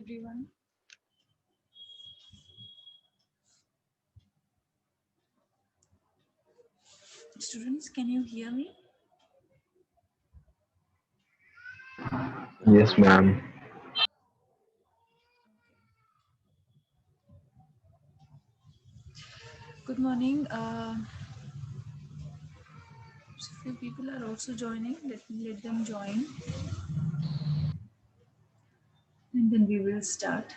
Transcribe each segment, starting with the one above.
everyone. Students, can you hear me? Yes, ma'am. Good morning. Few people are also joining. Let them join, and then we will start.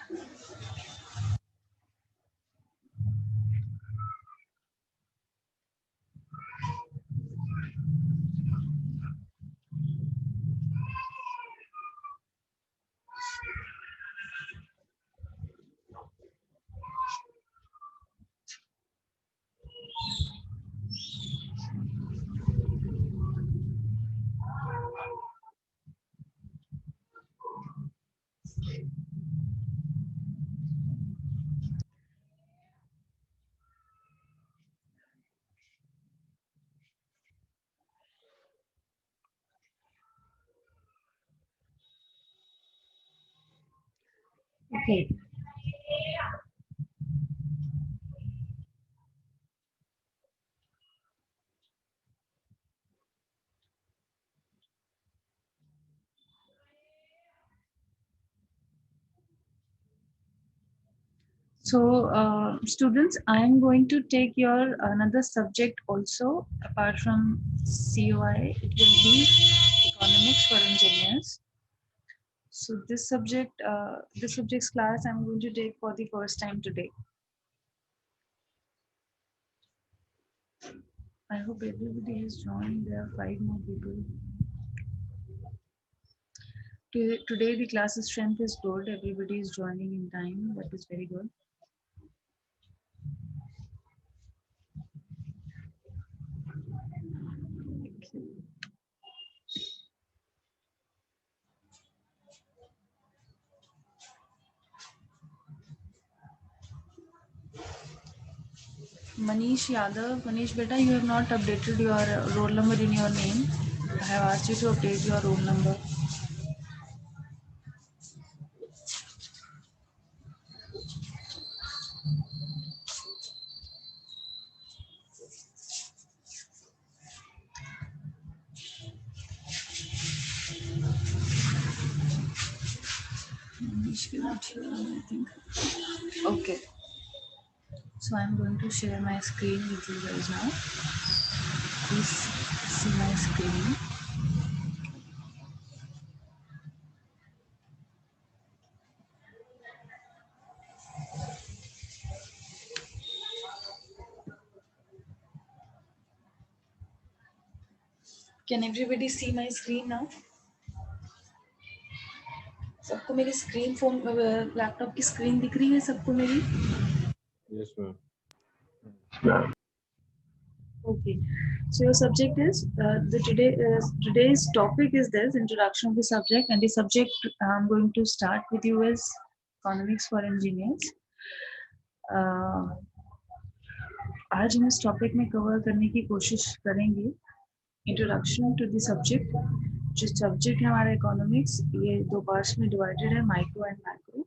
Okay. So, students, I am going to take your another subject also apart from COI. It will be economics for engineers. So this subject's class I'm going to take for the first time today. I hope everybody has joined. There are 5 more people. Today the class strength is good. Everybody is joining in time. That is very good. Manish Yadav, Manish beta, you have not updated your roll number in your name. I have asked you to update your roll number. Manish cannot hear me, I think. Okay. So I'm going to share my screen with you guys now. Please see my screen. Can everybody see my screen now? सबको मेरी screen phone laptop की screen दिख रही है सबको मेरी? Yes, ma'am. Okay. So your subject is today's topic is this introduction of the subject, and the subject I'm going to start with you is economics for engineers. आज हम इस topic में कवर करने की कोशिश करेंगे इंट्रोडक्शन टू द सब्जेक्ट. जो subject है हमारा इकोनॉमिक्स, ये 2 पार्ट्स में डिवाइडेड है, माइक्रो एंड मैक्रो.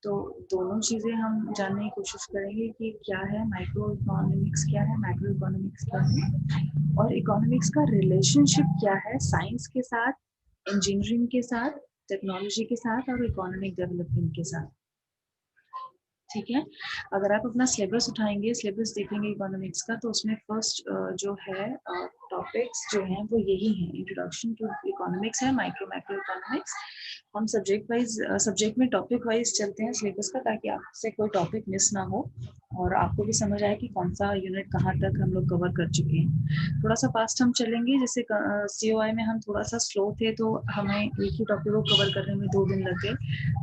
तो दोनों चीजें हम जानने की कोशिश करेंगे कि क्या है माइक्रो इकोनॉमिक्स, क्या है मैक्रो इकोनॉमिक्स, क्या है, और इकोनॉमिक्स का रिलेशनशिप क्या है साइंस के साथ, इंजीनियरिंग के साथ, टेक्नोलॉजी के साथ और इकोनॉमिक डेवलपमेंट के साथ. ठीक है. अगर आप अपना सिलेबस उठाएंगे, सिलेबस देखेंगे इकोनॉमिक्स का, तो उसमें फर्स्ट जो है टॉपिक्स जो हैं वो यही हैं. इंट्रोडक्शन टू इकोनॉमिक्स है, माइक्रो मैक्रो इकोनॉमिक्स. हम सब्जेक्ट में टॉपिक वाइज चलते हैं सिलेबस का, ताकि आपसे कोई टॉपिक मिस ना हो और आपको भी समझ आए कि कौन सा यूनिट कहाँ तक हम लोग कवर कर चुके हैं. थोड़ा सा फास्ट हम चलेंगे. जैसे COI में हम थोड़ा सा स्लो थे, तो हमें एक ही टॉपिक को कवर करने में 2 दिन लग गए.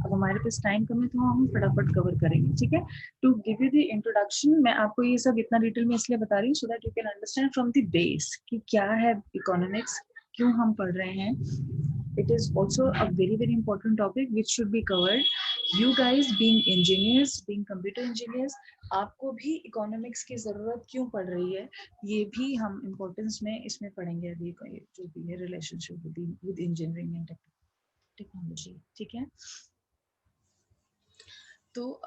अब हमारे पास टाइम कम है, तो हम फटाफट कवर करेंगे. ठीक है. To give you the introduction, मैं आपको ये सब इतना डिटेल में इसलिए बता रही हूँ so that you can understand from the base कि क्या है इकोनॉमिक्स, क्यों हम पढ़ रहे हैं. It is also a very important topic which should be covered. You guys being engineers, being computer engineers, आपको भी इकोनॉमिक्स की जरूरत क्यों पड़ रही है, ये भी हम इम्पोर्टेंस में इसमें पढ़ेंगे अभी, जो भी है relationship with engineering and technology. ठीक है. तो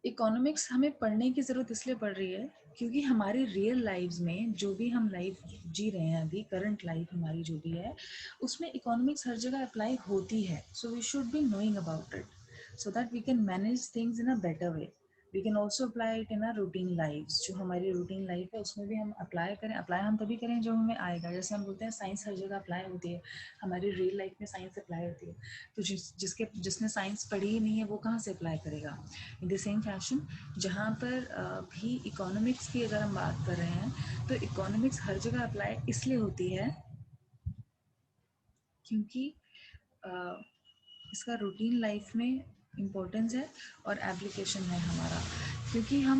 इकोनॉमिक्स हमें पढ़ने की ज़रूरत इसलिए पड़ रही है क्योंकि हमारी रियल लाइफ्स में जो भी हम लाइफ जी रहे हैं अभी, करंट लाइफ हमारी जो भी है, उसमें इकोनॉमिक्स हर जगह अप्लाई होती है. So we should be knowing about it so that we can manage things in a better way. We can also apply it in a routine life. जो हमारी रूटीन लाइफ है उसमें भी हम अप्लाई करें. अप्लाई हम तभी करें जब हमें आएगा. जैसे हम बोलते हैं साइंस हर जगह अप्लाई होती है, हमारी रियल लाइफ में साइंस अप्लाई होती है. तो जिसने साइंस पढ़ी ही नहीं है वो कहाँ से अप्लाई करेगा. इन द सेम फैशन जहाँ पर भी इकोनॉमिक्स की अगर हम बात कर रहे हैं तो इकोनॉमिक्स हर जगह अप्लाई इसलिए होती है क्योंकि इसका रूटीन लाइफ में इम्पोर्टेंस है और एप्लीकेशन है हमारा. क्योंकि हम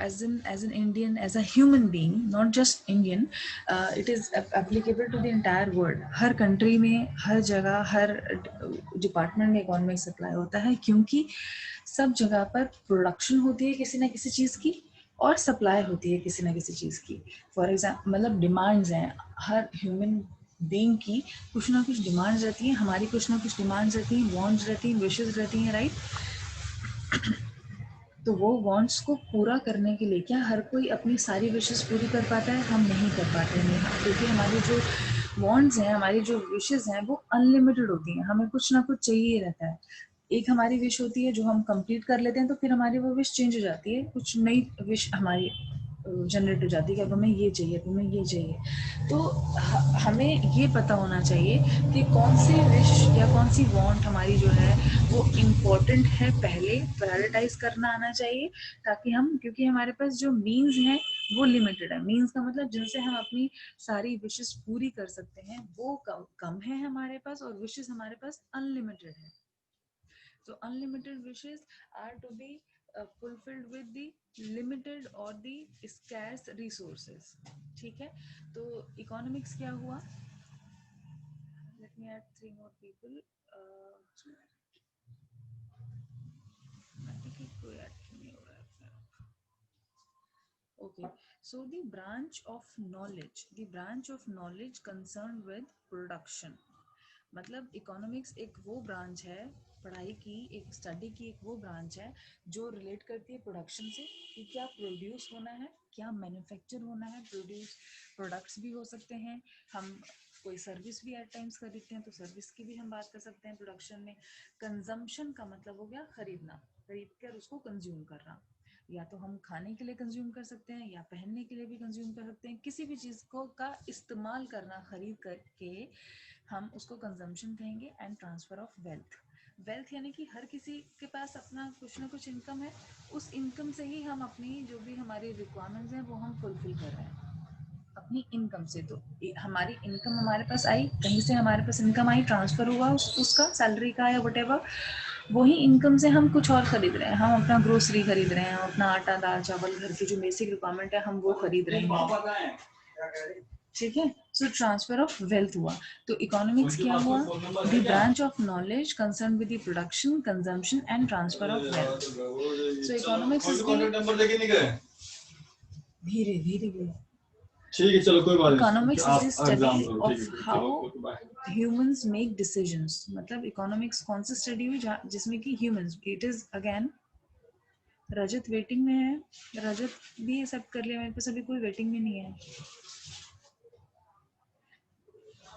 as an Indian, as a human being, not just Indian, it is applicable to the entire world. हर कंट्री में, हर जगह, हर डिपार्टमेंट में इकोनॉमिक्स अप्लाई होता है क्योंकि सब जगह पर प्रोडक्शन होती है किसी ना किसी चीज़ की और सप्लाई होती है किसी ना किसी चीज़ की. फॉर एग्जाम्पल मतलब डिमांड्स हैं हर ह्यूमन बीइंग की. कुछ ना कुछ डिमांड्स रहती हैं हमारी, कुछ ना कुछ डिमांड्स रहती हैं, वांट्स रहती हैं, विशेस रहती हैं, राइट. तो वो वांट्स को पूरा करने के लिए क्या हर कोई अपनी सारी विशेस पूरी कर पाता है? हम नहीं कर पाते हैं. क्योंकि हमारी जो वांट्स हैं, हमारी जो विशेस हैं वो अनलिमिटेड होती हैं. हमें कुछ ना कुछ चाहिए रहता है. एक हमारी विश होती है जो हम कंप्लीट कर लेते हैं तो फिर हमारी वो विश चेंज हो जाती है. कुछ नई विश हमारी जनरेट हो जाती है कि अब हमें ये चाहिए, अब हमें ये चाहिए. तो हमें ये पता होना चाहिए कि कौन सी विश या कौन सी वांट हमारी जो है वो इम्पोर्टेंट है, पहले प्रायोरिटाइज करना आना चाहिए. ताकि हम, क्योंकि हमारे पास जो मीन्स हैं वो लिमिटेड है. मीन्स का मतलब जिनसे हम अपनी सारी विशेस पूरी कर सकते हैं वो कम है हमारे पास, और विशेस हमारे पास अनलिमिटेड है. So unlimited wishes are to be fulfilled with the limited or the scarce resources. ठीक है. तो इकोनॉमिक्स क्या हुआ? Let me add 3 more people. कोई ऐड क्यों नहीं हो रहा है? Okay, so the branch of knowledge concerned with production. मतलब इकोनॉमिक्स एक वो ब्रांच है पढ़ाई की, एक स्टडी की एक वो ब्रांच है जो रिलेट करती है प्रोडक्शन से कि क्या प्रोड्यूस होना है, क्या मैन्युफैक्चर होना है. प्रोडक्ट्स भी हो सकते हैं. हम कोई सर्विस भी एट टाइम्स खरीदते हैं तो सर्विस की भी हम बात कर सकते हैं प्रोडक्शन में. कंजम्पशन का मतलब हो गया खरीदना, खरीद कर उसको कंज्यूम करना. या तो हम खाने के लिए कंज्यूम कर सकते हैं या पहनने के लिए भी कंज्यूम कर सकते हैं. किसी भी चीज़ को का इस्तेमाल करना, खरीद करके हम उसको कंजम्पशन कहेंगे. एंड ट्रांसफर ऑफ वेल्थ यानी कि हर किसी के पास अपना कुछ ना कुछ इनकम है. उस इनकम से ही हम अपनी जो भी हमारी रिक्वायरमेंट्स हैं वो हम फुलफिल कर रहे हैं अपनी इनकम से. तो हमारी इनकम हमारे पास आई, कहीं से हमारे पास इनकम आई, ट्रांसफर हुआ उसका सैलरी का या वटेवर. वही इनकम से हम कुछ और खरीद रहे हैं. हम अपना ग्रोसरी खरीद रहे हैं, अपना आटा दाल चावल, घर की जो बेसिक रिक्वायरमेंट है हम वो खरीद रहे हैं. ठीक है. सो ट्रांसफर ऑफ वेल्थ हुआ. तो इकोनॉमिक्स क्या हुआ? The branch of knowledge concern with the production, consumption and transfer of wealth. So economics is धीरे धीरे ठीक है, चलो कोई बात नहीं. Economics is the study of how humans make decisions. मतलब इकोनॉमिक्स कौन सी स्टडी हुई जिसमें कि humans, it is again. Rajat waiting में है. रजत भी एक्सेप्ट कर लिया. मेरे पास अभी कोई वेटिंग में नहीं है.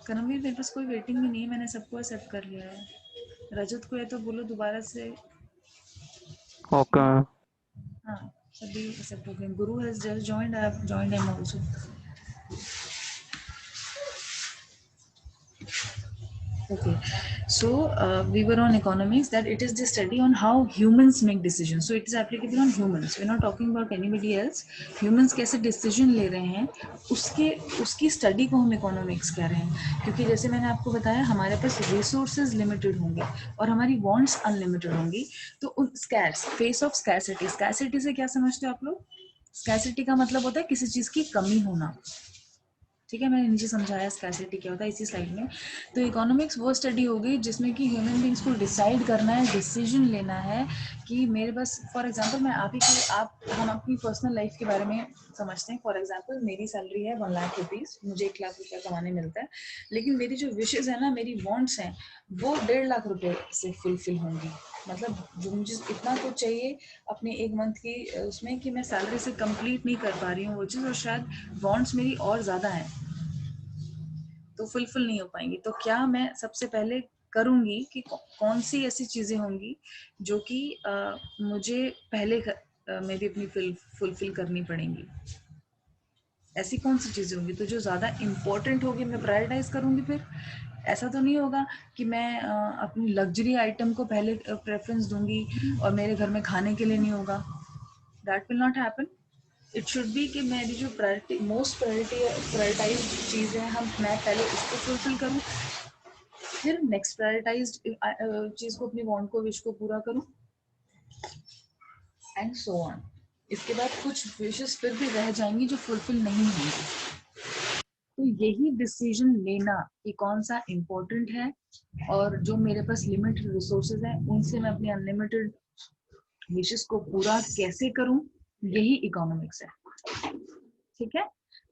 कर्मवीर, मेरे पास कोई वेटिंग में नहीं है, मैंने सबको एक्सेप्ट कर लिया है. रजत को है तो बोलो दोबारा से. ओके. हाँ, सभी एक्सेप्ट हो गए. गुरु has just joined, I have joined him also. Okay, so we were on economics, that it is the study on how humans make decisions. So it is applicable on humans. We're not talking about anybody else. Humans कैसे decision ले रहे हैं उसकी study को हम economics कह रहे हैं. क्योंकि जैसे मैंने आपको बताया हमारे पास resources limited होंगे और हमारी wants unlimited होंगी. तो उन scarce, face of scarcity. Scarcity से क्या समझते हो आप लोग? Scarcity का मतलब होता है किसी चीज की कमी होना. ठीक है, मैंने नीचे समझाया स्कैर्सिटी क्या होता है इसी स्लाइड में. तो इकोनॉमिक्स वो स्टडी हो गई जिसमें कि ह्यूमन बींग्स को डिसाइड करना है, डिसीजन लेना है कि मेरे पास, फॉर एग्जांपल मैं हम अपनी पर्सनल लाइफ के बारे में समझते हैं. फॉर एग्जांपल मेरी सैलरी है 1 लाख रुपीज़, मुझे 1 लाख रुपया कमाने मिलता है. लेकिन मेरी जो विशेज़ है ना, मेरी वांट्स हैं वो 1.5 लाख रुपये से फुलफिल होंगी. मतलब जो मुझे इतना तो चाहिए अपने एक मंथ की उसमें कि मैं सैलरी से कंप्लीट नहीं कर पा रही हूँ वो चीज़, और शायद वांट्स मेरी और ज़्यादा हैं तो फुलफिल नहीं हो पाएंगी। तो क्या मैं सबसे पहले करूँगी कि कौन सी ऐसी चीज़ें होंगी जो कि मुझे पहले मेरी अपनी फुलफिल करनी पड़ेंगी। ऐसी कौन सी चीज़ें होंगी तो जो ज़्यादा इम्पोर्टेंट होगी मैं प्रायोरिटाइज करूँगी। फिर ऐसा तो नहीं होगा कि मैं अपनी लग्जरी आइटम को पहले प्रेफरेंस दूंगी और मेरे घर में खाने के लिए नहीं होगा। That will not happen. It should be कि मेरी जो प्रायोरिटी मोस्ट प्रायोरिटाइज चीज़ है मैं पहले इसको फुलफिल करूँ, फिर नेक्स्ट प्रायोरिटाइज चीज़ को, अपनी वांट को, विश को पूरा करूँ, एंड सो ऑन। इसके बाद कुछ विशेस फिर भी रह जाएंगी जो फुलफिल नहीं होंगी। तो यही डिसीजन लेना कि कौन सा इम्पोर्टेंट है और जो मेरे पास लिमिटेड रिसोर्सेज हैं उनसे मैं अपनी अनलिमिटेड विशेस को पूरा कैसे करूं, यही इकोनॉमिक्स है। ठीक है।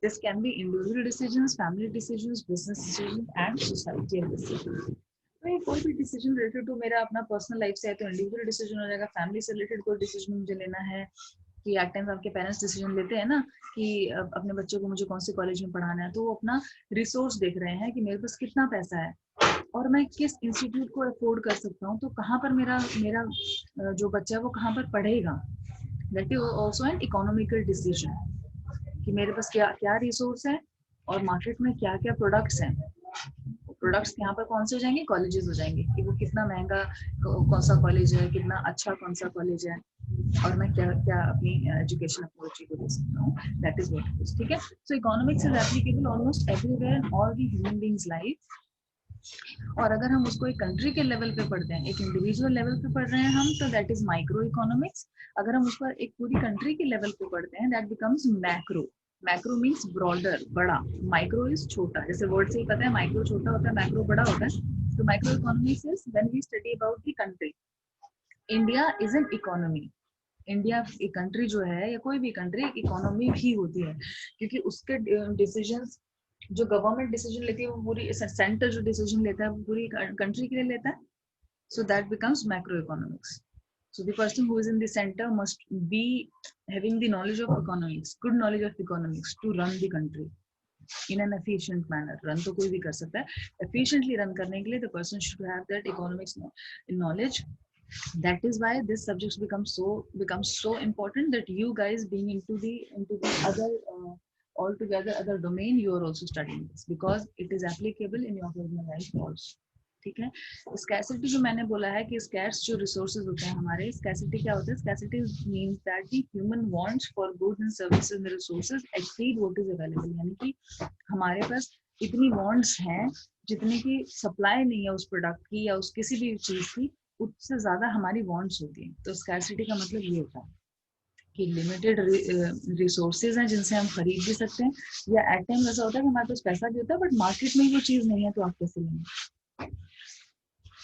This can be individual decisions, family decisions, business decision and societal decision. तो ये कोई भी डिसीजन रिलेटेड टू मेरा अपना पर्सनल लाइफ से है तो इंडिविजुअल डिसीजन हो जाएगा। फैमिली से रिलेटेड कोई डिसीजन मुझे लेना है कि एट टाइम्स आपके पेरेंट्स डिसीजन लेते हैं ना कि अपने बच्चे को मुझे कौन से कॉलेज में पढ़ाना है, तो वो अपना रिसोर्स देख रहे हैं कि मेरे पास कितना पैसा है और मैं किस इंस्टीट्यूट को अफोर्ड कर सकता हूँ, तो कहाँ पर मेरा मेरा जो बच्चा है वो कहाँ पर पढ़ेगा। That is also an economical decision कि मेरे पास क्या क्या रिसोर्स है और मार्केट में क्या क्या प्रोडक्ट्स हैं। प्रोडक्ट्स यहाँ पर कौन से हो जाएंगे, कॉलेजेस हो जाएंगे कि वो कितना महंगा कौन सा कॉलेज है, कितना अच्छा कौन सा कॉलेज है, और मैं क्या क्या अपनी एजुकेशन अपनी बच्ची को दे सकता हूँ। That is what it is. ठीक है। So economics is applicable almost everywhere in all the human beings life. और अगर हम उसको एक कंट्री के लेवल पे पढ़ते हैं, एक इंडिविजुअल लेवल पे पढ़ रहे हैं हम, तो दैट इज माइक्रो इकोनॉमिक्स। अगर हम उसको एक पूरी कंट्री के लेवल पे पढ़ते हैं that becomes macro. Macro means broader, बड़ा। माइक्रो इज छोटा, जैसे वर्ड से ही पता है माइक्रो छोटा होता है, मैक्रो बड़ा होता है। तो micro economics is when we study about the country. India is an economy. India एक कंट्री जो है या कोई भी कंट्री इकोनॉमी भी होती है क्योंकि उसके डिसीजंस, जो गवर्नमेंट डिसीजन लेती है वो पूरी, सेंटर जो डिसीजन लेता है वो पूरी कंट्री के लिए लेता है। So that becomes macro economics. So the person who is in the center must be having the knowledge of economics, good knowledge of economics to run the country in an efficient manner. Run तो कोई भी कर सकता है, efficiently run करने के लिए the person should have that economics knowledge. That is why this subject becomes so important that you guys being into the other altogether other domain, you are also studying this because it is applicable in your personal life also. ठीक है। Scarcity जो मैंने बोला है कि scarce जो resources होते हैं हमारे, स्कैसिटी क्या होता है, scarcity means that the human wants for goods and services and resources exceed what is available. यानी कि हमारे पास इतनी वांट्स हैं जितने की सप्लाई नहीं है उस प्रोडक्ट की या उस किसी भी चीज की, उससे ज्यादा हमारी वांट्स होती है। तो स्कैसिटी का मतलब ये होता है कि लिमिटेड रिसोर्सेज हैं जिनसे हम खरीद भी सकते हैं, या एट टाइम ऐसा होता है कि हमारे पास पैसा भी होता है बट मार्केट में वो चीज नहीं है तो आप कैसे लेंगे।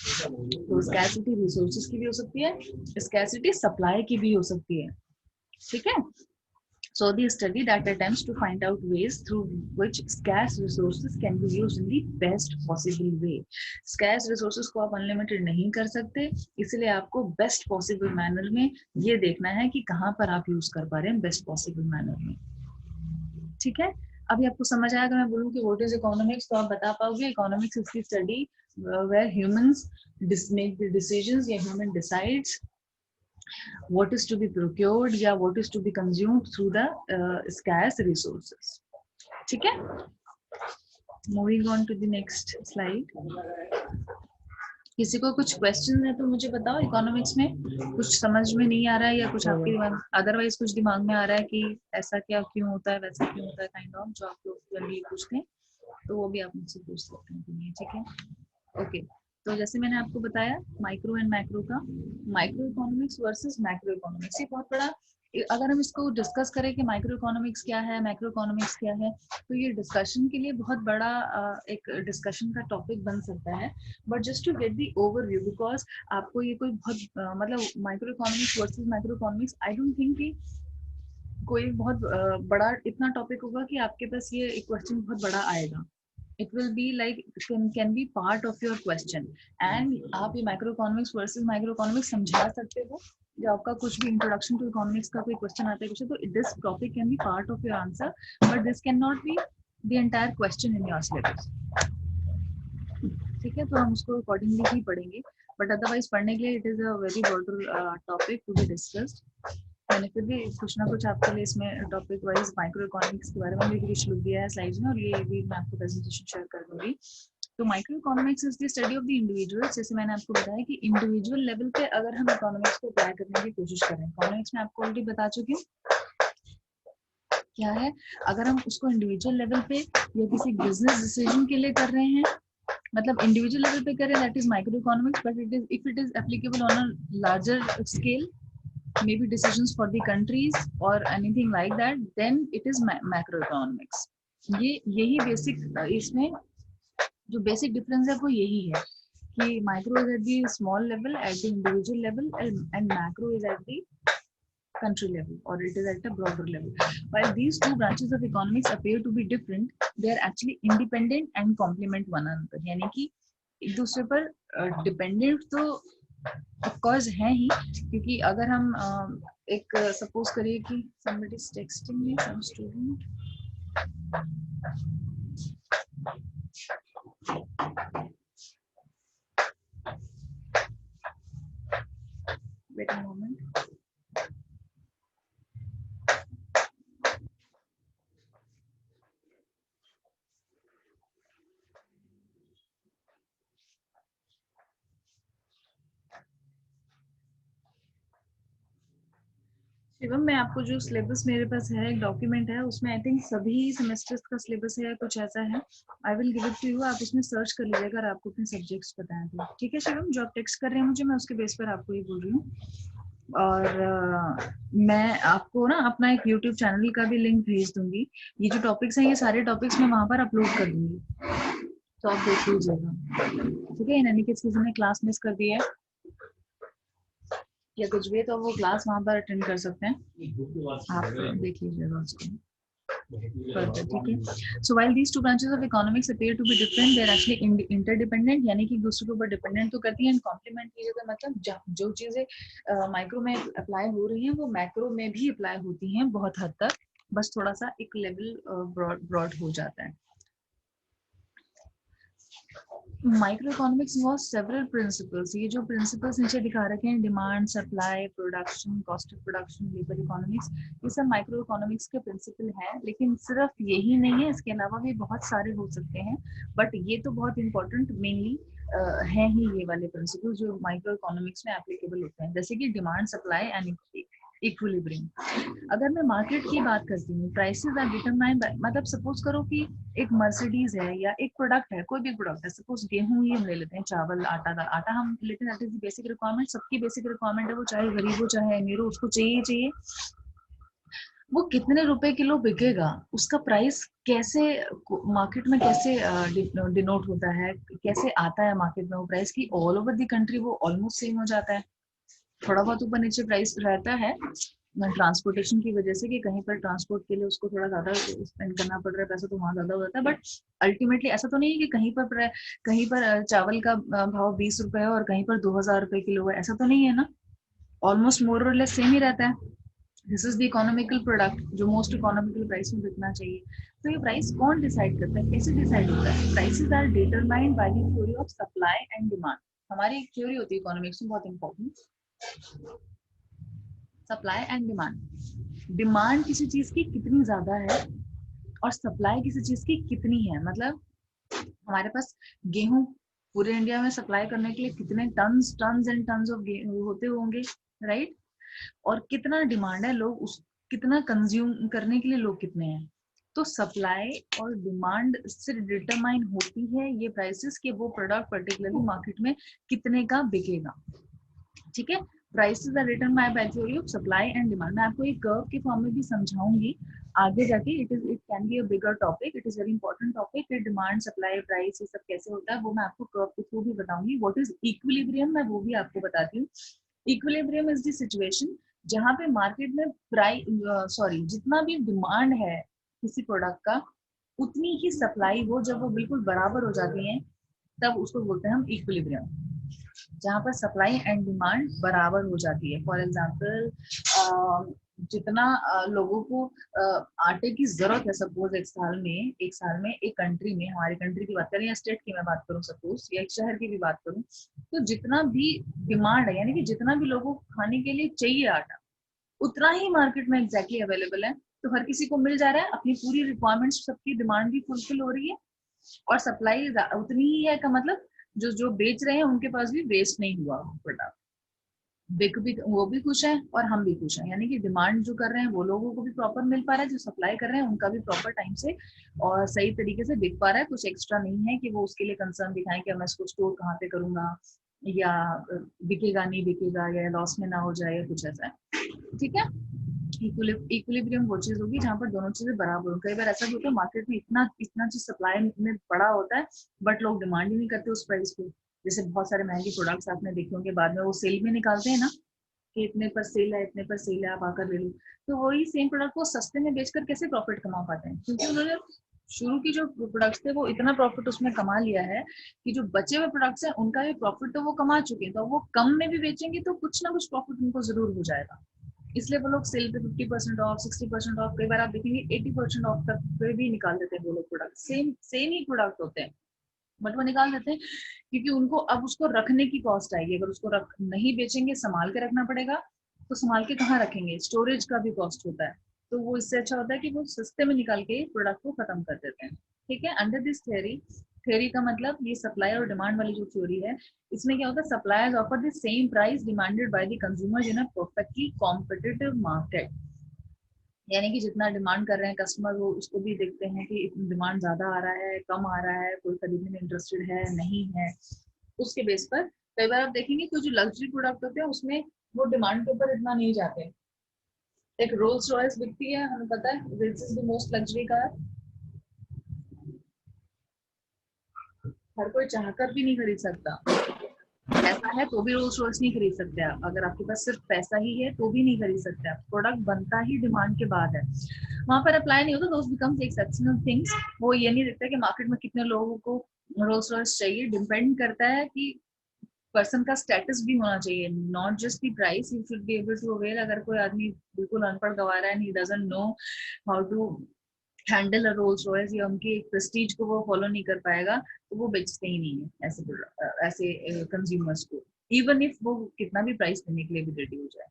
तो स्कैसिटी रिसोर्सेज की भी हो सकती है, स्कैसिटी सप्लाई की भी हो सकती है। ठीक है। So the study that attempts to find out ways through which scarce resources can be used in the best possible way. Scarce resources को आप unlimited नहीं कर सकते, इसलिए आपको best possible manner में ये देखना है कि कहाँ पर आप use कर पा रहे हैं best possible manner में। ठीक है। अभी आपको समझ आया अगर मैं बोलूँ कि what is economics, तो आप बता पाओगे economics is the study where humans make the decisions या human decides what is to be procured या what is to be consumed through the scarce resources. ठीक है। Moving on to the next slide. किसी को कुछ question है तो मुझे बताओ, इकोनॉमिक्स में कुछ समझ में नहीं आ रहा है या कुछ आपके दिमाग, अदरवाइज कुछ दिमाग में आ रहा है कि ऐसा क्या क्यों होता है वैसा क्यों होता है, काइंड ऑफ जो आप लोग जनरली पूछते हैं तो वो भी आप मुझसे पूछ सकते हैं। ठीक है। ओके। तो जैसे मैंने आपको बताया माइक्रो एंड मैक्रो का, micro economics versus macro economics, ये बहुत बड़ा, अगर हम इसको डिस्कस करें कि माइक्रो इकोनॉमिक्स क्या है, मैक्रो इकोनॉमिक्स क्या है, तो ये डिस्कशन के लिए बहुत बड़ा एक डिस्कशन का टॉपिक बन सकता है। But just to get the overview, because आपको ये कोई बहुत मतलब micro economics versus macro economics, I don't think कि कोई बहुत बड़ा इतना टॉपिक होगा कि आपके पास ये एक क्वेश्चन बहुत बड़ा आएगा। It will be like can be part of your question. And आप ये micro economics versus micro economics समझा सकते हो जब आपका कुछ भी इंट्रोडक्शन टू इकोनॉमिक्स का कोई क्वेश्चन आता है कुछ, तो this topic can be part of your answer, but this can not be the entire question in your syllabus. ठीक है, तो हम उसको अकॉर्डिंगली ही पढ़ेंगे, बट अदरवाइज पढ़ने के लिए it is a very broader topic to be discussed. मैंने फिर भी कुछ ना कुछ आपके लिए इसमें टॉपिक वाइज माइक्रो इकोनॉमिक्स के बारे में भी कुछ लिख दिया है स्लाइड्स में, और ये भी मैं आपको प्रेजेंटेशन शेयर कर दूंगी। तो micro economics is the study of the individual. जैसे मैंने आपको बताया कि इंडिविजुअल लेवल पे अगर हम इकोनॉमिक्स को अप्लाई करने की कोशिश करें, इकोनॉमिक्स में आपको ऑलरेडी बता चुकी हूँ क्या है, अगर हम उसको इंडिविजुअल लेवल पे या किसी बिजनेस डिसीजन के लिए कर रहे हैं, मतलब इंडिविजुअल लेवल पे करें, that is micro economics, but it is if it is applicable on a larger scale, maybe decisions for the countries or anything like that, then it is macroeconomics. यही basic, इसमें जो basic difference है वो यही है कि micro is at the small level at the individual level and macro is at the country level, or it is at a broader level. While these two branches of economics appear to be different, they are actually independent and complement one another. यानी कि एक दूसरे पर dependent तो of course है ही, क्योंकि अगर हम एक सपोज करिए कि somebody is texting me, some student, wait a moment. Shivam, मैं आपको जो सिलेबस मेरे पास है, एक डॉक्यूमेंट है, उसमें आई थिंक सभी सेमेस्टर्स का सिलेबस है, कुछ ऐसा है। I will give it to you, आप उसमें सर्च कर लीजिएगा अगर आपको अपने सब्जेक्ट्स पता है तो। ठीक है शिवम, जो आप टेक्स्ट कर रहे हैं मुझे, मैं उसके बेस पर आपको ये बोल रही हूँ। और मैं आपको ना अपना एक यूट्यूब चैनल का भी लिंक भेज दूंगी। ये जो टॉपिक्स हैं, ये सारे टॉपिक्स मैं वहां पर अपलोड कर दूंगी, तो आप देख लीजिएगा। ठीक है, इन एनी केस किसी ने क्लास मिस कर दी है या कुछ भी है तो वो क्लास वहां पर अटेंड कर सकते हैं, आप देख लीजिएगा उसको। ठीक है, so while these two branches of economics appear to be different, they are actually interdependent, यानी कि दूसरे के ऊपर डिपेंडेंट तो करती हैं, एंड कॉम्प्लीमेंट कीजिएगा, मतलब जो चीजें माइक्रो में अप्लाई हो रही हैं वो मैक्रो में भी अप्लाई होती हैं बहुत हद तक, बस थोड़ा सा एक लेवल ब्रॉड हो जाता है। Micro economics was several principles, ये जो प्रिंसिपल्स नीचे दिखा रखे हैं, demand, supply, production, cost of production, labour economics, ये सब माइक्रो इकोनॉमिक्स के प्रिंसिपल हैं। लेकिन सिर्फ यही नहीं है, इसके अलावा भी बहुत सारे हो सकते हैं, बट ये तो बहुत इंपॉर्टेंट मेनली हैं ही ये वाले प्रिंसिपल जो माइक्रो इकोनॉमिक्स में एप्लीकेबल होते हैं, जैसे कि डिमांड, सप्लाई एंड इक्विलिब्रियम। अगर मैं मार्केट की बात करती हूँ, प्राइसेस आर डिटरमाइंड बाय, मतलब सपोज करो कि एक मर्सिडीज है या एक प्रोडक्ट है, कोई भी प्रोडक्ट है, सपोज गेहूं ही हम ले लेते हैं, चावल, आटा हम लेते हैं, that is the basic requirement, सबकी बेसिक रिक्वायरमेंट है, वो चाहे गरीब हो चाहे अमीर हो, उसको चाहिए। वो कितने रुपए किलो बिकेगा, उसका प्राइस कैसे मार्केट में कैसे डिनोट होता है, कैसे आता है मार्केट में वो प्राइस की, ऑल ओवर द कंट्री वो ऑलमोस्ट सेम हो जाता है, थोड़ा बहुत ऊपर नीचे प्राइस रहता है ट्रांसपोर्टेशन की वजह से, कि कहीं पर ट्रांसपोर्ट के लिए उसको थोड़ा ज्यादा स्पेंड करना पड़ रहा है, पैसा तो वहां ज्यादा हो जाता है, बट अल्टीमेटली ऐसा तो नहीं है कि कहीं पर चावल का भाव 20 रुपए है और कहीं पर 2000 रुपए किलो है, ऐसा तो नहीं है ना, ऑलमोस्ट मोर और लेस सेम ही रहता है। This is the economical product जो मोस्ट इकोनॉमिकल प्राइस में बिकना चाहिए। तो ये प्राइस कौन डिसाइड करता है, कैसे डिसाइड होता है? Prices are determined by the theory of supply and demand. हमारी एक थ्योरी होती है इकोनॉमिक्स में बहुत important, supply and demand. Demand किसी चीज की कितनी ज्यादा है और सप्लाई किसी चीज की कितनी है, मतलब हमारे पास गेहूं पूरे इंडिया में सप्लाई करने के लिए कितने टन्स एंड टन्स ऑफ होते होंगे, राइट? और कितना डिमांड है, लोग उस कितना कंज्यूम करने के लिए लोग कितने हैं, तो सप्लाई और डिमांड से डिटरमाइन होती है ये प्राइसेस कि वो प्रोडक्ट पर्टिकुलरली मार्केट में कितने का बिकेगा। ठीक है, prices are determined by theory of supply and demand. मैं आपको एक कर्व के फॉर्म में भी समझाऊंगी आगे जाके, it can be a bigger topic, it is very important topic, demand, supply, price, ये सब कैसे होता है वो मैं आपको कर्व के थ्रू भी बताऊंगी। व्हाट इज इक्विलिब्रियम, मैं वो भी आपको बताती हूँ। इक्विलिब्रियम इज द सिचुएशन जहां पे मार्केट में जितना भी डिमांड है किसी प्रोडक्ट का, उतनी ही सप्लाई हो, जब वो बिल्कुल बराबर हो जाती है तब उसको बोलते हैं हम इक्विलिब्रियम, जहाँ पर सप्लाई एंड डिमांड बराबर हो जाती है। फॉर एग्जाम्पल जितना लोगों को आटे की जरूरत है, सपोज एक साल में एक कंट्री में, हमारी कंट्री की बात करें या स्टेट की मैं बात करूं सपोज, या एक शहर की भी बात करूं, तो जितना भी डिमांड है, यानी कि जितना भी लोगों को खाने के लिए चाहिए आटा, उतना ही मार्केट में एग्जैक्टली अवेलेबल है। तो हर किसी को मिल जा रहा है, अपनी पूरी रिक्वायरमेंट्स, सबकी डिमांड भी फुलफिल हो रही है और सप्लाई उतनी ही है, का मतलब जो जो बेच रहे हैं उनके पास भी वेस्ट नहीं हुआ प्रोडक्ट, बिक भी, वो भी खुश है और हम भी खुश हैं, यानी कि डिमांड जो कर रहे हैं वो लोगों को भी प्रॉपर मिल पा रहा है, जो सप्लाई कर रहे हैं उनका भी प्रॉपर टाइम से और सही तरीके से बिक पा रहा है। कुछ एक्स्ट्रा नहीं है कि वो उसके लिए कंसर्न दिखाएं कि मैं इसको स्टोर कहाँ पे करूंगा, या बिकेगा नहीं बिकेगा, या लॉस में ना हो जाए, या कुछ ऐसा है। ठीक है, इक्विलिब्रियम वो चीज होगी जहाँ पर दोनों चीजें बराबर हो। कई बार ऐसा भी होता है मार्केट में इतना इतना चीज सप्लाई में पड़ा होता है, बट लोग डिमांड ही नहीं करते उस प्राइस पे। जैसे बहुत सारे महंगे प्रोडक्ट्स आपने देखे होंगे, बाद में वो सेल में निकालते हैं ना कि इतने पर सेल है, इतने पर सेल है, आप आकर ले लो। तो वही सेम प्रोडक्ट को सस्ते में बेचकर कैसे प्रॉफिट कमा पाते हैं, क्योंकि उन्होंने शुरू की जो प्रोडक्ट्स थे वो इतना प्रॉफिट उसमें कमा लिया है कि जो बचे हुए प्रोडक्ट्स हैं उनका भी प्रॉफिट तो वो कमा चुके हैं, तो वो कम में भी बेचेंगे तो कुछ ना कुछ प्रॉफिट उनको जरूर हो जाएगा। इसलिए वो लोग सेल पे 50% ऑफ, 60% ऑफ, कई बार आप देखेंगे 80% ऑफ तक पे भी निकाल देते हैं वो लोग प्रोडक्ट। सेम सेम ही प्रोडक्ट होते हैं बट वो निकाल देते हैं, क्योंकि उनको अब उसको रखने की कॉस्ट आएगी। अगर उसको रख नहीं बेचेंगे, संभाल के रखना पड़ेगा, तो संभाल के कहाँ रखेंगे, स्टोरेज का भी कॉस्ट होता है। तो वो इससे अच्छा होता है कि वो सस्ते में निकाल के प्रोडक्ट को खत्म कर देते हैं। ठीक है, अंडर दिस थ्योरी, थ्योरी का मतलब ये सप्लाई और डिमांड वाली जो थ्योरी है, इसमें क्या होता है, suppliers offer the same price demanded by the consumer in a perfectly competitive market. यानी कि जितना डिमांड कर रहे हैं कस्टमर, वो उसको भी देखते हैं कि डिमांड ज्यादा आ रहा है, कम आ रहा है, कोई खरीदने में इंटरेस्टेड है नहीं है, उसके बेस पर। कई बार आप देखेंगे कुछ जो लग्जरी प्रोडक्ट होते हैं उसमें वो डिमांड के ऊपर इतना नहीं जाते। एक रोल्स रॉयस बिकती है, हमें पता है this is the most luxury car, हर कोई चाहकर भी नहीं खरीद सकता। पैसा है तो भी रोल्स रॉयस नहीं खरीद सकते आप, अगर आपके पास सिर्फ पैसा ही है तो भी नहीं खरीद सकते आप। प्रोडक्ट बनता ही डिमांड के बाद है, वहां पर अप्लाई नहीं होता, दोस बिकम्स एक्सेप्शनल थिंग्स। वो ये नहीं देखता कि मार्केट में कितने लोगों को रोल्स रॉयस चाहिए, डिपेंड करता है कि पर्सन का स्टेटस भी होना चाहिए, not just the price, you should be able to avail. अगर कोई आदमी बिल्कुल अनपढ़ गवारा है, he doesn't know how to handle a Rolls Royce, या उनकी एक प्रेस्टीज को वो फॉलो नहीं कर पाएगा, तो वो बेचते ही नहीं है ऐसे कंज्यूमर्स को, इवन इफ वो कितना भी प्राइस देने के लिए भी रेडी हो जाए।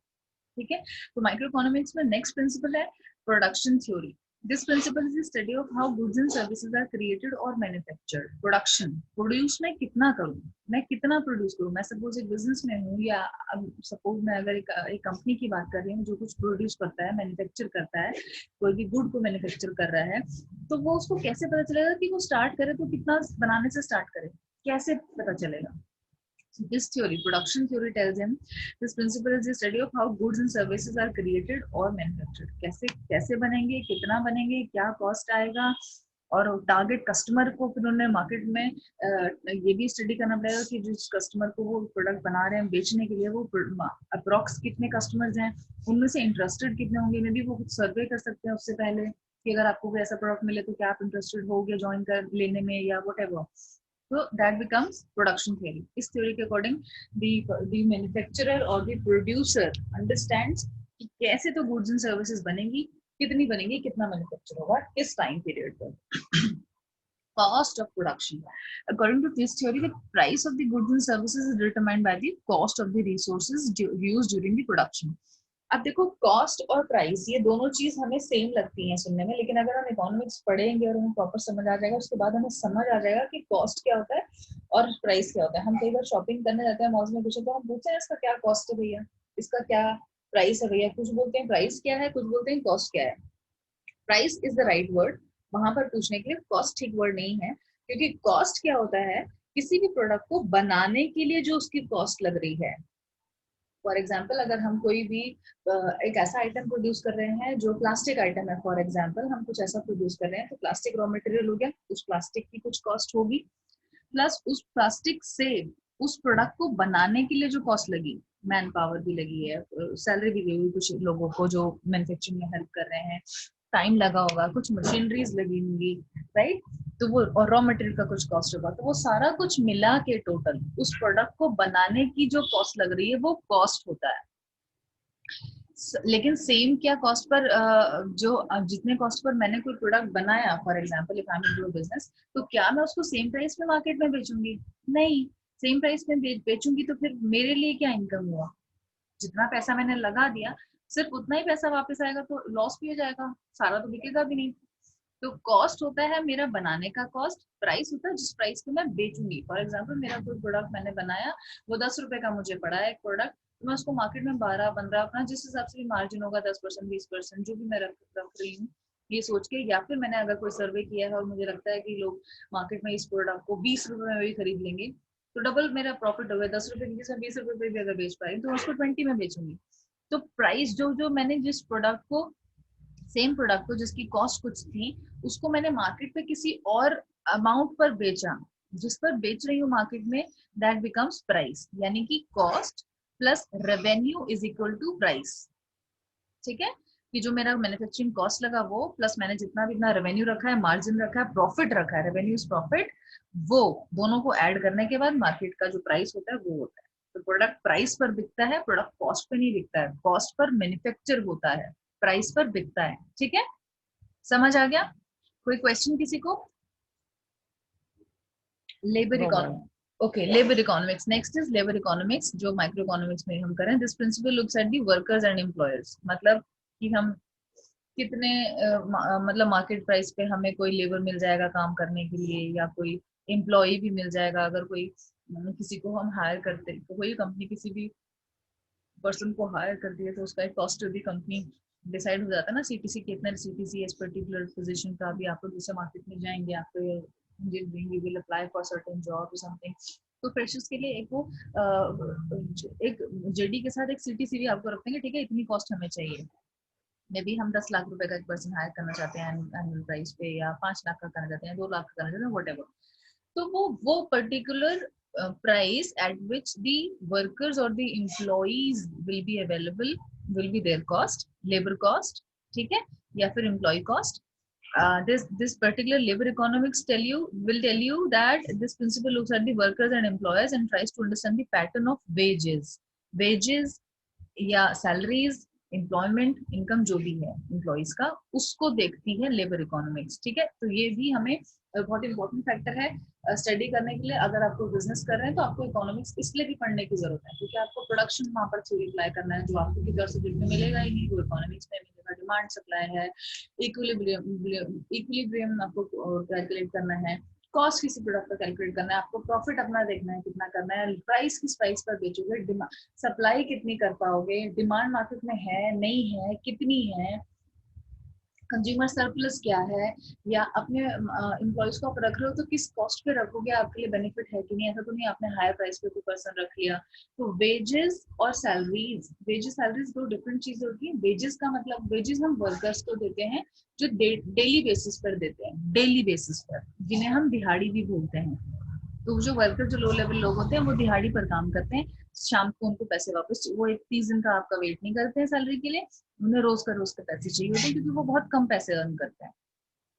ठीक है, तो माइक्रो इकोनॉमिक्स में नेक्स्ट प्रिंसिपल है production theory. This principle is study of how goods and services are created और मैन्युफैक्चर्ड। प्रोडक्शन, प्रोड्यूस मैं कितना करूं, मैं कितना प्रोड्यूस करूं। मैं सपोज एक बिजनेस में हूँ, या सपोज मैं अगर एक कंपनी की बात कर रही हूँ जो कुछ प्रोड्यूस करता है, मैन्युफैक्चर करता है, कोई भी गुड को मैन्युफैक्चर कर रहा है, तो वो उसको कैसे पता चलेगा कि वो स्टार्ट करे तो कितना बनाने से स्टार्ट करे, कैसे पता चलेगा। So this theory, production theory, tells him this principle is the study of how goods and services are created or manufactured. कैसे कैसे बनेंगे, कितना बनेंगे, क्या कॉस्ट आएगा, और टारगेट कस्टमर को फिर उन्होंने मार्केट में ये भी स्टडी करना पड़ेगा कि जिस कस्टमर को वो प्रोडक्ट बना रहे हैं बेचने के लिए, वो अप्रॉक्स कितने कस्टमर्स हैं, उनमें से इंटरेस्टेड कितने होंगे। मे बी वो कुछ सर्वे कर सकते हैं उससे पहले कि अगर आपको कोई ऐसा प्रोडक्ट मिले तो क्या आप इंटरेस्टेड होगे ज्वाइन कर लेने में, या what ever. So that becomes production theory. इस theory के according the manufacturer or the producer understands कि कैसे तो goods and services बनेंगी, कितनी बनेंगी, कितना manufacture होगा, किस time period पर। Cost of production. According to this theory, the price of the goods and services is determined by the cost of the resources used during the production. अब देखो cost और प्राइस ये दोनों चीज हमें सेम लगती हैं सुनने में, लेकिन अगर हम इकोनॉमिक्स पढ़ेंगे और हमें प्रॉपर समझ आ जाएगा, उसके बाद हमें समझ आ जाएगा कि कॉस्ट क्या होता है और प्राइस क्या होता है। हम कई बार शॉपिंग करने जाते हैं मॉल में, कुछ तो हम पूछते हैं इसका क्या कॉस्ट है भैया, इसका क्या प्राइस है भैया, कुछ बोलते हैं प्राइस क्या है, कुछ बोलते हैं कॉस्ट क्या है। Price is the right word वहां पर पूछने के लिए, कॉस्ट ठीक वर्ड नहीं है, क्योंकि कॉस्ट क्या होता है, किसी भी प्रोडक्ट को बनाने के लिए जो उसकी कॉस्ट लग रही है। फॉर एग्जाम्पल अगर हम कोई भी एक ऐसा आइटम प्रोड्यूस कर रहे हैं जो प्लास्टिक आइटम है, फॉर एग्जाम्पल हम कुछ ऐसा प्रोड्यूस कर रहे हैं, तो प्लास्टिक रॉ मटेरियल हो गया, उस प्लास्टिक की कुछ कॉस्ट होगी, प्लस उस प्लास्टिक से उस प्रोडक्ट को बनाने के लिए जो कॉस्ट लगी, मैन पावर भी लगी है, सैलरी भी गई कुछ लोगों को जो मैन्युफैक्चरिंग में हेल्प कर रहे हैं, टाइम लगा होगा, कुछ मशीनरीज लगी होंगी, राइट? तो वो और रॉ मटेरियल का कुछ कॉस्ट होगा, तो वो सारा कुछ मिला के टोटल उस प्रोडक्ट को बनाने की जो कॉस्ट लग रही है वो कॉस्ट होता है। लेकिन सेम क्या कॉस्ट पर जो जितने कॉस्ट पर मैंने कोई प्रोडक्ट बनाया, for example if I am into business, तो क्या मैं उसको सेम प्राइस में मार्केट में बेचूंगी? नहीं। सेम प्राइस में बेचूंगी तो फिर मेरे लिए क्या इनकम हुआ? जितना पैसा मैंने लगा दिया सिर्फ उतना ही पैसा वापस आएगा, तो लॉस भी हो जाएगा, सारा तो बिकेगा भी नहीं। तो कॉस्ट होता है मेरा बनाने का कॉस्ट, प्राइस होता है जिस प्राइस पे मैं बेचूंगी। फॉर एग्जांपल मेरा कोई प्रोडक्ट मैंने बनाया, वो 10 रुपए का मुझे पड़ा है एक प्रोडक्ट, तो मैं उसको मार्केट में 12-15 अपना जिस हिसाब से भी मार्जिन होगा 10% 20% जो भी मैं रख रही हूँ ये सोच के, या फिर मैंने अगर कोई सर्वे किया है और मुझे लगता है कि लोग मार्केट में इस प्रोडक्ट को 20 रुपए में भी खरीद लेंगे तो डबल मेरा प्रॉफिट हो गया, 10 रुपए की जगह 20 रुपए पे भी अगर बेच पाई तो उसको 20 में बेचूंगी। तो प्राइस जो जो मैंने जिस प्रोडक्ट को, सेम प्रोडक्ट को जिसकी कॉस्ट कुछ थी, उसको मैंने मार्केट पे किसी और अमाउंट पर बेचा, जिस पर बेच रही हूँ मार्केट में, दैट बिकम्स प्राइस। यानी कि cost plus revenue is equal to price. ठीक है, कि जो मेरा मैन्युफैक्चरिंग कॉस्ट लगा वो प्लस मैंने जितना भी अपना रेवेन्यू रखा है, मार्जिन रखा है, प्रॉफिट रखा है, रेवेन्यू इज प्रॉफिट, वो दोनों को ऐड करने के बाद मार्केट का जो प्राइस होता है वो होता है। तो प्रोडक्ट प्राइस पर बिकता है, प्रोडक्ट कॉस्ट पे नहीं बिकता है, कॉस्ट पर मैन्युफैक्चर होता है, प्राइस पर बिकता है। ठीक है, समझ आ गया? कोई क्वेश्चन किसी को? Labour economy, okay, labour economics next is labour economics, जो माइक्रो इकोनॉमिक्स में हम करें। This principle looks at the workers and employers, मतलब कि हम कितने मतलब मार्केट प्राइस पे हमें कोई लेबर मिल जाएगा काम करने के लिए, या कोई एम्प्लॉय भी मिल जाएगा। अगर कोई किसी को हम हायर करते, तो कोई कंपनी किसी भी पर्सन को हायर करती है तो उसका एक कॉस्ट भी कंपनी डिसाइड हो जाता है ना, सीटीसी कितना सीटीसी इस पर्टिकुलर पोजीशन का। भी आपको दूसरे मार्केट में जाएंगे, आपको you will apply for certain job और समथिंग, तो फ्रेशर्स के लिए एक वो एक जेडी के साथ एक सीटीसी भी आपको रखेंगे, ठीक है, इतनी कॉस्ट हमें चाहिए। मे बी हम 10 लाख रुपए का एक पर्सन हायर करना चाहते हैं एनुअल प्राइस पे, या 5 लाख का करना चाहते हैं, 2 लाख का करना चाहते हैं, व्हाटएवर। तो वो particular price at which the workers और the employees will be available will be their cost, labour cost, ठीक है, या फिर employ cost. This particular labor economics will tell you that this principle looks at the workers and employers and tries to understand the pattern of wages या salaries, employment, income जो भी है employees का, उसको देखती है लेबर इकोनॉमिक्स। ठीक है, तो ये भी हमें बहुत इंपॉर्टेंट फैक्टर है स्टडी करने के लिए। अगर आपको बिजनेस कर रहे हैं तो आपको इकोनॉमिक्स इसलिए भी पढ़ने की जरूरत है क्योंकि आपको प्रोडक्शन वहां पर थ्योरी अप्लाई करना है, जो आपको किसी और सब्जेक्ट में मिलेगा ही नहीं, वो इकोनॉमिक्स में मिलेगा। डिमांड सप्लाई है, इक्विलिब्रियम आपको कैलकुलेट करना है, कॉस्ट किसी प्रोडक्ट का कैलकुलेट करना है, आपको प्रॉफिट अपना देखना है कितना करना है, प्राइस किस प्राइस पर बेचोगे, सप्लाई कितनी कर पाओगे, डिमांड मार्केट में है नहीं है, कितनी है, कंज्यूमर सरप्लस क्या है, या अपने एम्प्लॉइज को आप रख रहे हो तो किस कॉस्ट पे रखोगे, आपके लिए बेनिफिट है कि नहीं। ऐसा तो नहीं आपने हायर प्राइस पे कोई पर्सन रख लिया। तो वेजेस और सैलरीज, वेजेस सैलरीज दो डिफरेंट चीजें होती है। वेजेस का मतलब, वेजेस हम वर्कर्स को देते हैं जो डेली बेसिस पर देते हैं, डेली बेसिस पर, जिन्हें हम दिहाड़ी भी बोलते हैं। तो जो वर्कर, जो लो लेवल लोग होते हैं, वो दिहाड़ी पर काम करते हैं, शाम को उनको पैसे वापस, वो एक 30 दिन का आपका वेट नहीं करते हैं सैलरी के लिए, उन्हें रोज का पैसे चाहिए होते हैं क्योंकि वो बहुत कम पैसे अर्न करते हैं।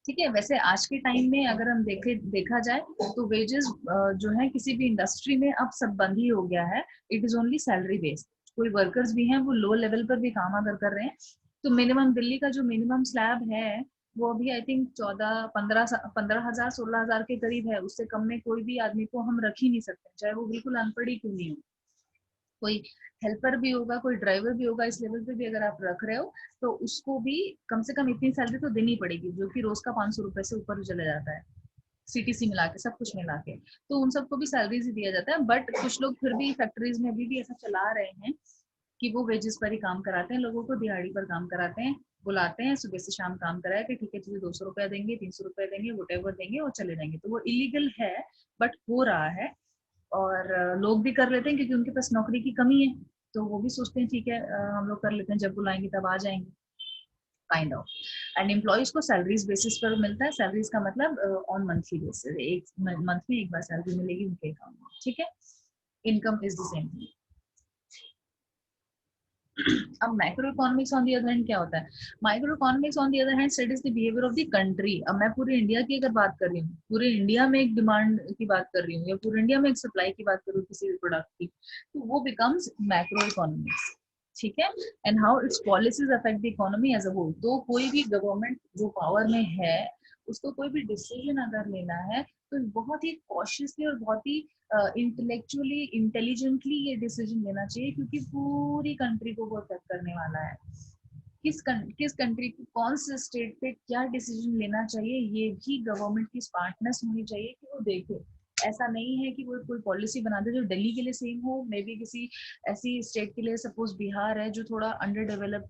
ठीक है, वैसे आज के टाइम में अगर हम देखा जाए तो वेजेस जो है किसी भी इंडस्ट्री में अब सब बंद ही हो गया है, it is only salary based. कोई वर्कर्स भी हैं वो लो लेवल पर भी काम अगर कर रहे हैं, तो मिनिमम दिल्ली का जो मिनिमम स्लैब है वो अभी आई थिंक 15,000 16,000 के करीब है। उससे कम में कोई भी आदमी को हम रख ही नहीं सकते, चाहे वो बिल्कुल अनपढ़ ही क्यों नहीं हो। कोई हेल्पर भी होगा, कोई ड्राइवर भी होगा, इस लेवल पे भी अगर आप रख रहे हो तो उसको भी कम से कम इतनी सैलरी तो देनी पड़ेगी, जो कि रोज का 500 रुपए से ऊपर चला जाता है, सीटीसी मिला के, सब कुछ मिला के। तो उन सबको भी सैलरीज ही दिया जाता है। बट कुछ लोग फिर भी फैक्ट्रीज में अभी भी ऐसा चला रहे हैं कि वो वेजेस पर ही काम कराते हैं, लोगों को दिहाड़ी पर काम कराते हैं, बुलाते हैं सुबह से शाम काम कराया कि ठीक है तुझे 200 रुपया देंगे, 300 रुपया देंगे, वोटेवर देंगे और चले जाएंगे। तो वो इलीगल है बट हो रहा है, और लोग भी कर लेते हैं क्योंकि उनके पास नौकरी की कमी है, तो वो भी सोचते हैं ठीक है हम लोग कर लेते हैं, जब बुलाएंगे तब आ जाएंगे, काइंड ऑफ। एंड एम्प्लॉइज को सैलरीज बेसिस पर मिलता है। सैलरीज का मतलब ऑन मंथली बेसिस, एक मंथ में एक बार सैलरी मिलेगी उनके अकाउंट में। ठीक है, income is the same thing. अब macro economics on the other hand क्या होता है? Micro economics on the other hand studies the behaviour of the country. अब मैं पूरे इंडिया की अगर बात कर रही हूँ, पूरे इंडिया में एक डिमांड की बात कर रही हूँ या पूरे इंडिया में एक सप्लाई की बात कर रही हूँ किसी भी प्रोडक्ट की, तो वो बिकम्स मैक्रो इकोनॉमिक्स, ठीक है। And how its policies affect the economy as a whole. तो कोई भी गवर्नमेंट जो पावर में है, उसको कोई भी डिसीजन अगर लेना है तो बहुत ही कॉशियसली और बहुत ही इंटेलेक्चुअली इंटेलिजेंटली ये डिसीजन लेना चाहिए, क्योंकि पूरी कंट्री को वो अफेक्ट करने वाला है। किस कंट्री को कौन से स्टेट पे क्या डिसीजन लेना चाहिए, ये भी गवर्नमेंट की स्मार्टनेस होनी चाहिए कि वो देखे। ऐसा नहीं है कि वो कोई पॉलिसी बना दे जो दिल्ली के लिए सेम हो, मे बी किसी ऐसी स्टेट के लिए, सपोज बिहार है जो थोड़ा अंडर डेवलप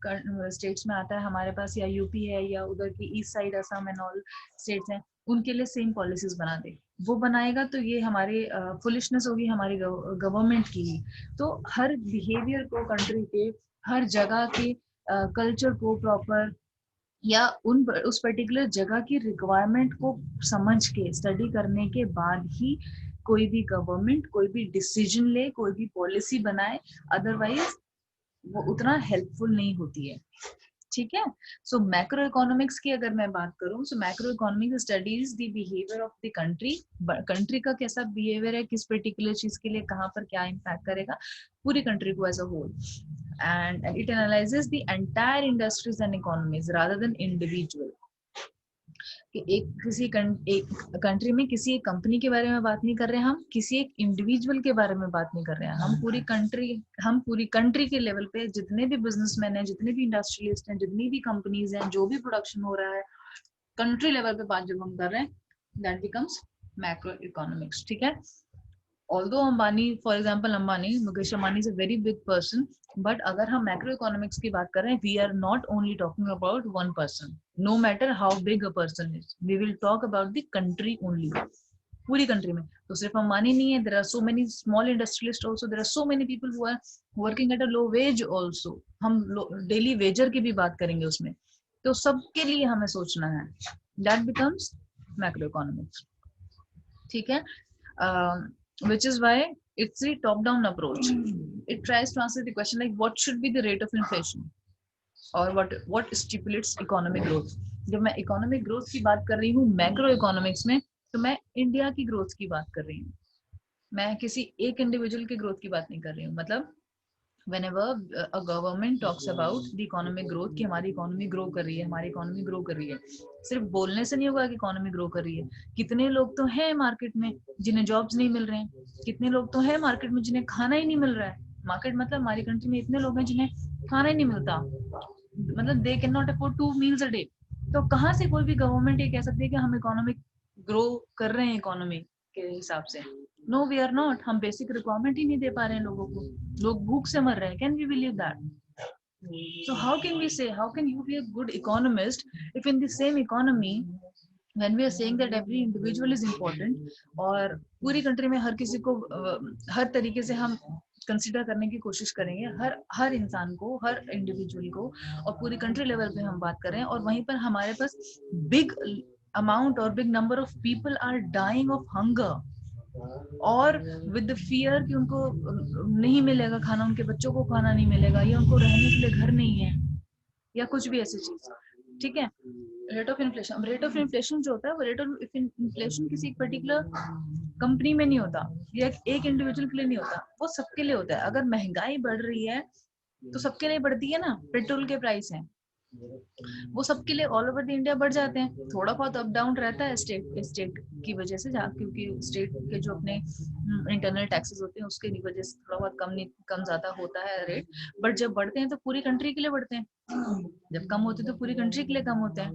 स्टेट्स में आता है हमारे पास, या यूपी है, या उधर की east side Assam and all states हैं, उनके लिए सेम पॉलिसीज बना दे। वो बनाएगा तो ये हमारे फुलिशनेस होगी हमारी गवर्नमेंट की ही। तो हर बिहेवियर को कंट्री के, हर जगह के कल्चर को प्रॉपर, या उस पर्टिकुलर जगह की रिक्वायरमेंट को समझ के स्टडी करने के बाद ही कोई भी गवर्नमेंट कोई भी डिसीजन ले, कोई भी पॉलिसी बनाए, अदरवाइज वो उतना हेल्पफुल नहीं होती है, ठीक है। सो मैक्रो इकोनॉमिक्स की अगर मैं बात करूं, so macro economics studies the behaviour of the country. Country का कैसा बिहेवियर है, किस पर्टिकुलर चीज के लिए कहाँ पर क्या इम्पैक्ट करेगा पूरी कंट्री को as a whole, and it analyzes the entire industries and economies rather than individual। कि एक कंट्री में किसी एक कंपनी के बारे में बात नहीं कर रहे हैं, हम किसी एक इंडिविजुअल के बारे में बात नहीं कर रहे हैं, हम पूरी कंट्री के लेवल पे जितने भी बिजनेसमैन हैं, जितने भी इंडस्ट्रियलिस्ट हैं, जितनी भी कंपनीज हैं, जो भी प्रोडक्शन हो रहा है, कंट्री लेवल पे बात जब हम कर रहे हैं, दैट बिकम्स मैक्रो इकोनॉमिक्स, ठीक है। Although Ambani, for example, Mukesh Ambani is a very big person, but अगर हम मैक्रो इकोनॉमिक्स की बात कर रहे हैं, we are not only talking about one person, no matter how big a person is, we will talk about the country only, पूरी country में। तो सिर्फ अंबानी नहीं है, there are so many small industrialists also, there are so many people who are working at a low wage also, हम daily Vaser की भी बात करेंगे उसमें, तो सबके लिए हमें सोचना है, that becomes मैक्रो इकोनॉमिक्स, ठीक है। Which is why it's a top-down approach. It tries to answer the question like what should be the rate of inflation or what stipulates economic growth. जब मैं economic growth की बात कर रही हूँ macro economics में, तो मैं इंडिया की ग्रोथ की बात कर रही हूँ, मैं किसी एक इंडिविजुअल की ग्रोथ की बात नहीं कर रही हूँ। मतलब whenever a government talks about the economic growth कि हमारी इकोनॉमी ग्रो कर रही है, हमारी इकोनॉमी ग्रो कर रही है, सिर्फ बोलने से नहीं होगा कि इकोनॉमी ग्रो कर रही है। कितने लोग तो हैं मार्केट में जिन्हें जॉब्स नहीं मिल रहे हैं, कितने लोग तो हैं मार्केट में जिन्हें खाना ही नहीं मिल रहा है। मार्केट मतलब हमारी कंट्री में इतने लोग हैं जिन्हें खाना ही नहीं मिलता, मतलब they can not afford 2 meals a day. तो कहाँ से कोई भी गवर्नमेंट ये कह सकती है कि हम इकोनॉमिक ग्रो कर रहे हैं इकोनॉमी के हिसाब से? No we are not. हम बेसिक रिक्वायरमेंट ही नहीं दे पा रहे हैं लोगों को, लोग भूख से मर रहे हैं। Can we believe that? So how can we say, how can you be a good economist if in the same economy when we are saying that every individual is important और पूरी कंट्री में हर किसी को हर तरीके से हम consider करने की कोशिश करेंगे, हर इंसान को, हर इंडिविजुअल को, और पूरी कंट्री लेवल पे हम बात कर रहे हैं, और वहीं पर हमारे पास बिग अमाउंट और big number of people are dying of hunger और विद द फियर कि उनको नहीं मिलेगा खाना, उनके बच्चों को खाना नहीं मिलेगा, या उनको रहने के लिए घर नहीं है, या कुछ भी ऐसी चीज, ठीक है। Rate of inflation, rate of inflation जो होता है वो रेट ऑफ इन्फ्लेशन किसी एक पर्टिकुलर कंपनी में नहीं होता या एक इंडिविजुअल के लिए नहीं होता, वो सबके लिए होता है। अगर महंगाई बढ़ रही है तो सबके लिए बढ़ती है ना, पेट्रोल के प्राइस हैं वो सबके लिए ऑल ओवर द इंडिया बढ़ जाते हैं। थोड़ा बहुत अप डाउन रहता है स्टेट की वजह से, क्योंकि स्टेट के जो अपने इंटरनल टैक्सेस होते हैं उसके वजह से थोड़ा बहुत कम ज्यादा होता है रेट, बट जब बढ़ते हैं तो पूरी कंट्री के लिए बढ़ते हैं, जब कम होते हैं तो पूरी कंट्री के लिए कम होते हैं।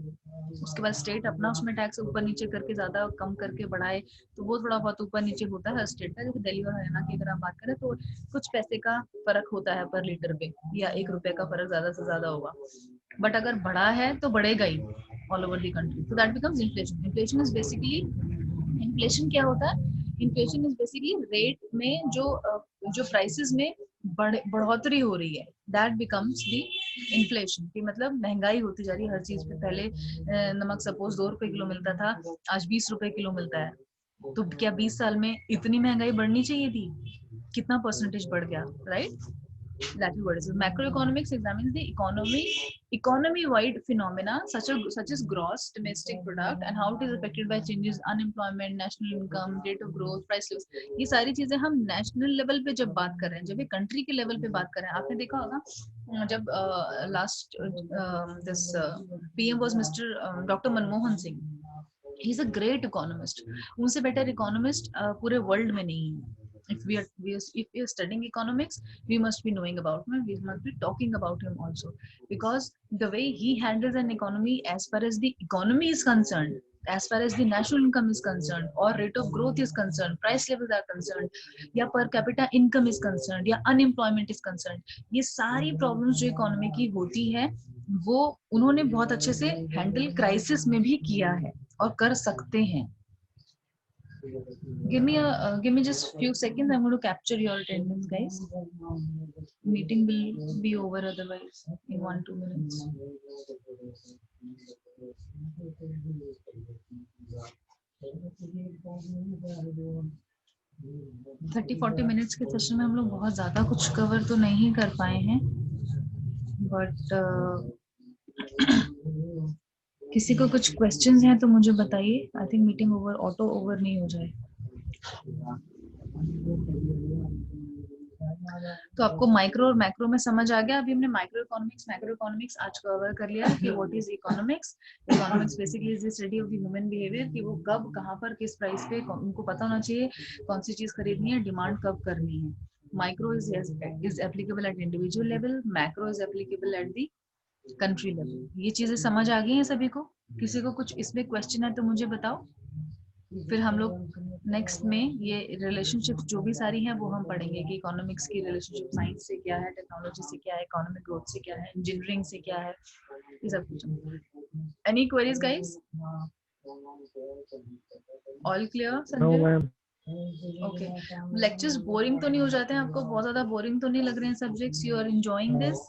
उसके बाद स्टेट अपना उसमें टैक्स ऊपर नीचे करके ज्यादा कम करके बढ़ाए तो वो थोड़ा बहुत ऊपर नीचे होता है स्टेट का। जैसे दिल्ली और हरियाणा की अगर आप बात करें तो कुछ पैसे का फर्क होता है पर लीटर पे, या 1 रुपए का फर्क ज्यादा से ज्यादा होगा, बट अगर बढ़ा है तो बढ़ेगा ही ऑल ओवर द कंट्री। तो that becomes inflation. Inflation is basically, inflation क्या होता है? इन्फ्लेशन इज बेसिकली रेट में जो प्राइसेस में बढ़ोतरी हो रही है, दैट बिकम्स द इन्फ्लेशन। की मतलब महंगाई होती जा रही है हर चीज पे। पहले नमक सपोज 2 रुपए किलो मिलता था, आज 20 रुपए किलो मिलता है। तो क्या 20 साल में इतनी महंगाई बढ़नी चाहिए थी? कितना परसेंटेज बढ़ गया, right? lateral vertices. Macroeconomics examines the economy-wide phenomena such as gross domestic product and how it is affected by changes, unemployment, national income, rate of growth, price levels. ये सारी चीजें हम नेशनल लेवल पे जब बात कर रहे हैं, जब ये कंट्री के लेवल पे बात कर रहे हैं, आपने देखा होगा जब last this PM was mister doctor Manmohan Singh. He is a great economist. उनसे बेटर इकोनॉमिस्ट पूरे वर्ल्ड में नहीं है. If we are studying economics, we must be knowing about him. We must be talking about him also, because the way he handles an economy, as far as the economy is concerned, as far as the national income is concerned, or rate of growth is concerned, price levels are concerned, या per capita income is concerned, या unemployment is concerned, ये सारी problems जो economy की होती है वो उन्होंने बहुत अच्छे से handle crisis में भी किया है और कर सकते हैं. Give me just few seconds. I'm going to capture your attendance, guys. Meeting will be over otherwise in 1-2 minutes. Thirty 40 minutes के सेशन में हम लोग बहुत ज्यादा कुछ कवर तो नहीं कर पाए हैं, बट किसी को कुछ क्वेश्चंस हैं तो मुझे बताइए. I think meeting over auto over नहीं हो जाए. तो आपको माइक्रो और मैक्रो में समझ आ गया. अभी हमने माइक्रो इकोनॉमिक्स आज कवर कर लिया कि what is economics. Economics basically is the study of the human behaviour, कि वो कब कहाँ पर किस प्राइस पे उनको पता होना चाहिए कौन सी चीज खरीदनी है, डिमांड कब करनी है. Micro is applicable eight individual level, macro is applicable at the country level. ये चीजें समझ आ गई हैं सभी को? किसी को कुछ इसमें क्वेश्चन है तो मुझे बताओ. फिर हम लोग नेक्स्ट में ये रिलेशनशिप जो भी सारी हैं वो हम पढ़ेंगे कि इकोनॉमिक्स की रिलेशनशिप साइंस से क्या है, टेक्नोलॉजी से क्या है, इकोनॉमिक ग्रोथ से क्या है, इंजीनियरिंग से क्या है, ये सब कुछ. Any queries guys? All clear? No ma'am. Okay. Lectures boring तो नहीं हो जाते हैं आपको? बहुत ज्यादा बोरिंग तो नहीं लग रहे हैं subjects? You are enjoying this?